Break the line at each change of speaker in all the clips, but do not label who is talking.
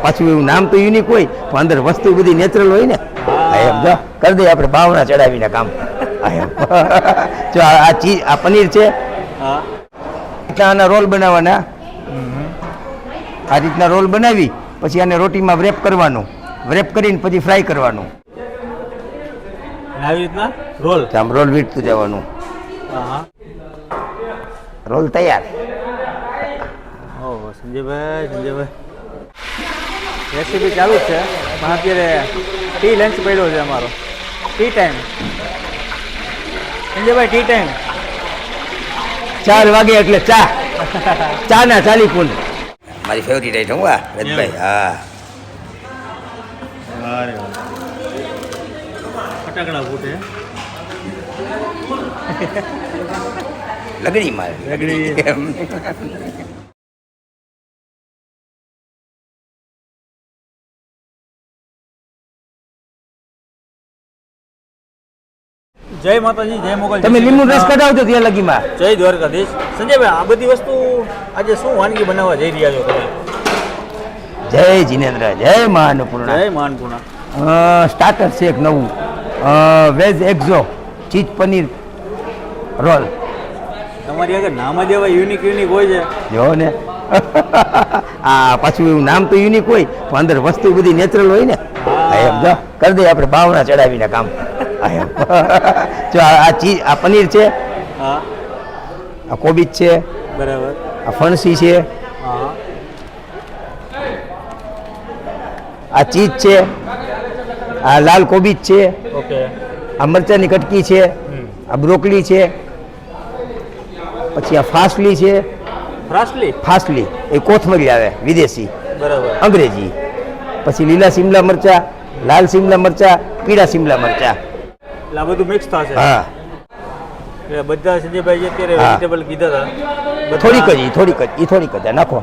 પાછું એવું નામ તો યુનિક હોય પણ અંદર વસ્તુ બધી નેચરલ હોય ને. એમ જો કરી દઈએ આપણે ભાવના ચડાવીને કામ. એમ જો આ ચીજ આ પનીર છે. આના રોલ બનાવવાના. આ રીતના રોલ બનાવી પછી આને રોટીમાં વ્રેપ કરવાનું. વ્રેપ કરીને પછી ફ્રાય કરવાનું.
આવી રીતના રોલ
આમ રોલ વીટતું જવાનું. રોલ તૈયાર.
ઓહો સંજયભાઈ રેસીપી ચાલુ જ છે પણ અત્યારે ટી લંચ પડ્યો છે અમારો. ટી ટાઈમ સંજયભાઈ, ટી ટાઈમ
4 વાગે એટલે ચા ના ચાલી પૂન મારી ફેવરિટ આઈટમ હું રજભાઈ. હા
ફટાકડા ફૂટે
લગડી મારે
લગડી. જય માતાજી, જય મોગલ.
તમે લીંબુ રસ કઢાવજો ત્યાં લગીમાં.
જય દ્વારકાધીશ. સંજયભાઈ, આ બધી વસ્તુ આજે શું વાનગી બનાવવા જઈ રહ્યા છો તમે?
જય જીનેન્દ્ર, જય મા અન્નપૂર્ણા.
જય મા અન્નપૂર્ણા.
સ્ટાર્ટર છે એક નવું વેજ એક્ઝો ચીઝ પનીર રોલ.
તમારી આગળ નામ જ એવા યુનિક હોય છે.
જો ને પાછું એવું નામ તો યુનિક હોય પણ અંદર વસ્તુ બધી નેચરલ હોય ને. એમ જો કરી દઈએ આપણે ભાવના ચડાવીને કામ. એમ જો આ ચીઝ આ પનીર છે. આ કોબીજ છે.
બરાબર.
આ ફણસી છે. આ ચીઝ છે. આ લાલ કોબીજ છે.
ઓકે.
આ મરચાની કટકી છે. આ બ્રોકલી છે. પછી આ ફાસલી છે. ફાસલી એ કોથમરી આવે વિદેશી.
બરાબર.
અંગ્રેજી. પછી લીલા શિમલા મરચા, લાલ શિમલા મરચા, પીળા શિમલા મરચા.
એટલે આ બધું મિક્સ થશે.
હા.
એટલે બધા સંજયભાઈ જે અત્યારે વેજીટેબલ કીધા હતા
થોડીક જ નાખો.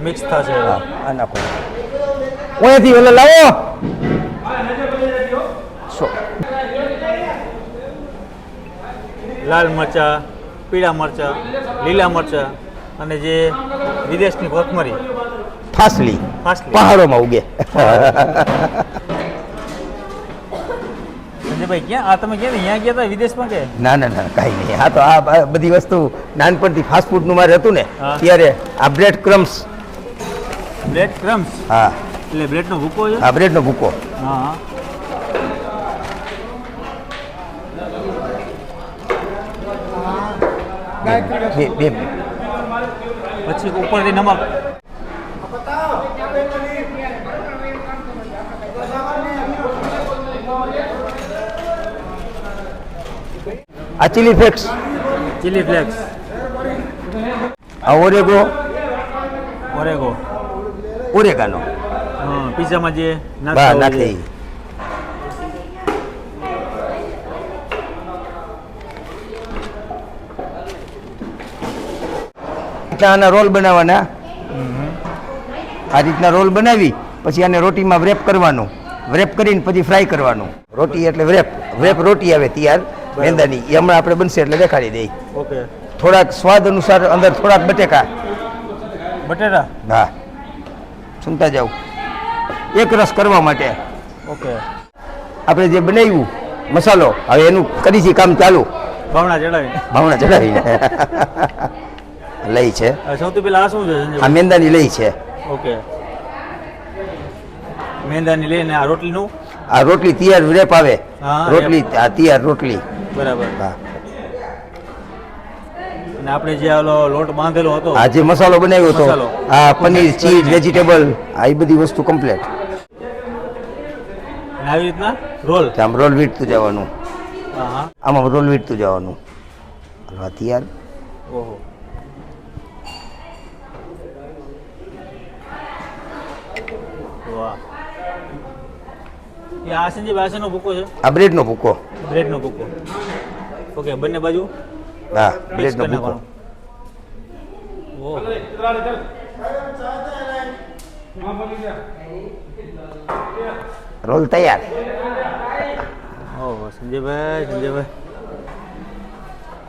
મિક્સ થશે.
હા આ નાખો. ઓયાથી ઓલા લાવો.
લાલ મરચા, પીળા મરચા, લીલા મરચા અને જે વિદેશની કોથમરી
ફાસલી પહાડોમાં ઉગે.
સંજયભાઈ ક્યાં આ તમે ક્યાં અહીંયા ગયા હતા વિદેશમાં કે?
ના કાંઈ નહીં. હા તો આ બધી વસ્તુ નાનપણથી ફાસ્ટ ફૂડનું મારે હતું ને ત્યારે આ બ્રેડ ક્રમ્સ. હા
એટલે બ્રેડનો ભૂકો છે.
હા બ્રેડનો ભૂકો.
હા.
બે
પછી ઉપરથી નમક.
આ ચીલી ફ્લેક્સ. આ ઓરેગાનો.
પિઝામાં જે
નાખે. આના રોલ બનાવવાના. આ રીતના રોલ બનાવી પછી આને રોટીમાં વ્રેપ કરવાનું. વ્રેપ કરીને પછી ફ્રાય કરવાનું. રોટી એટલે વ્રેપ રોટી આવે તૈયાર મેંદાની. એ હમણાં આપણે બનશે એટલે દેખાડી દઈ.
ઓકે.
થોડાક સ્વાદ અનુસાર અંદર થોડાક બટેટા. હા સુનતા જાવ. એક રસ કરવા માટે.
ઓકે.
આપણે જે બનાવ્યું મસાલો હવે એનું કરીશી કામ ચાલુ.
ભાવના
ચડાવીને લઈ છે.
સૌથી પહેલા આ શું છે?
આ મેંદાની લઈ છે.
ઓકે. મેંદાની લઈને આ રોટલીનું.
આ રોટલી તૈયાર રેપ આવે. રોટલી આ તૈયાર રોટલી.
બરાબર.
હા.
અને આપણે જે ઓલો લોટ બાંધેલો હતો
આ જે મસાલો બનાવ્યો હતો આ પનીર ચીઝ વેજીટેબલ આ બધી વસ્તુ કમ્પ્લીટ.
આવી રીતના રોલ
આમ રોલ વીટતું જવાનું. આમાં રોલ વીટતું જવાનું. તૈયાર.
ઓહો. વાહ. આ સંજયભાઈ ભૂકો છે.
આ બ્રેડનો ભૂકો.
ઓકે. બંને બાજુ.
હા બ્રેડનો ભૂકો. રોલ તૈયાર.
ઓહો સંજયભાઈ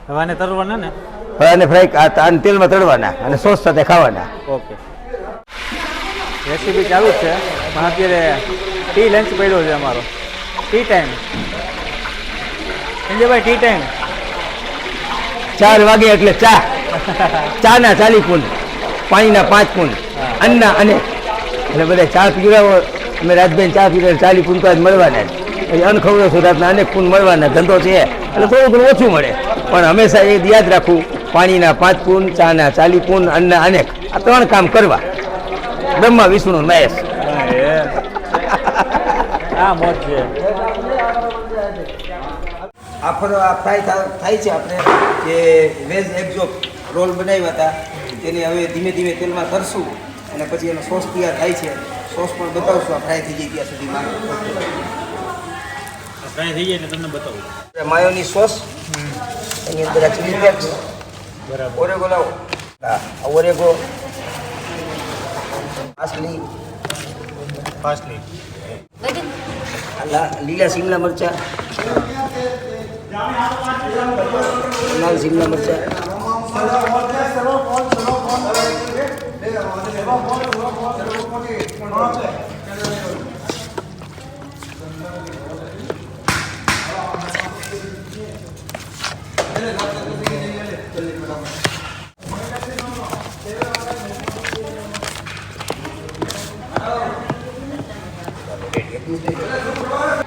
હવે આને તળવાના ને?
હવે આને ફ્રાય તેલમાં તળવાના અને સોસ સાથે ખાવાના.
ઓકે. રેસીપી ચાલુ જ છે પણ અત્યારે ટી લંચ પડ્યો છે અમારો ટી ટાઈમ સંજયભાઈ ટી ટાઈમ
4 વાગે એટલે ચા ચાના 40 પૂન પાણીના 5 પૂન અન્ના અને એટલે બધા ચા પીવડાવો અમે રાજભાઈ ચા પીવડાવે 40 પૂન તો આજ મળવાના જ પછી અનખવડો છું રાતના અનેક પૂન મળવાના ધંધો છે એટલે થોડું ઘણું ઓછું મળે પણ હંમેશા એ યાદ રાખવું પાણીના 5 પૂન ચાના 40 પૂન અન્ના અનેક આ 3 કામ કરવા બ્રહ્મા વિષ્ણુ અને મહેશ
હા મોજ છે
આ ફ્રાય થાય છે આપણે જે વેજ એગઝોક રોલ બનાવ્યા હતા તેને હવે ધીમે ધીમે તેલમાં તરશું અને પછી એનો સોસ તૈયાર થાય છે સોસ પણ બતાવશું આ ફ્રાય થઈ જાય ત્યાં સુધીમાં
ફ્રાય થઈ જાય એટલે તમને બતાવું
માયોની સોસ એની અંદર ચીલી ફ્લેક્સ
બરાબર
ઓરેગો લાવો હા આ ઓરેગો આસલી
ફાસ્ટલી
લીલા શિમલા મરચા લાલ શિમલા મરચા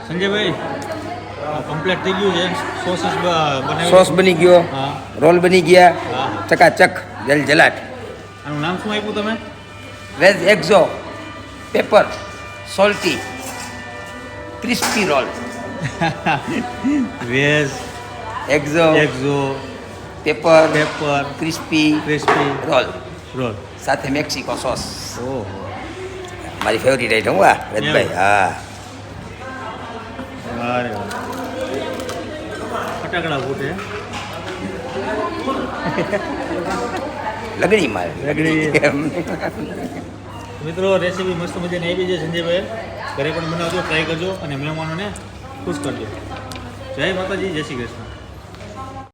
સંજયભાઈ કમ્પ્લીટ થઈ ગયું છે સોસીસ બનાવી
સોસ બની ગયો
હા
રોલ બની ગયા
હા
ચકાચક જલજલાટ
આનું નામ શું આપ્યું તમે
વેજ એક્ઝો pepper salty crispy roll
veg
એક્ઝો
એક્ઝો
pepper
pepper
crispy
crispy
roll
roll
સાથે મેક્સિકો સોસ
ઓહો
મારી ફેવરિટ આઈટમ વાહ રજભાઈ હા
અરે વાહ ફટાકડા ફૂટે
લગડી મારે
લગડી. મિત્રો રેસીપી મસ્ત મજાની આવી છે સંજયભાઈ ઘરે પણ બનાવજો ટ્રાય કરજો અને મહેમાનોને ખુશ કરજો જય માતાજી જય શ્રી કૃષ્ણ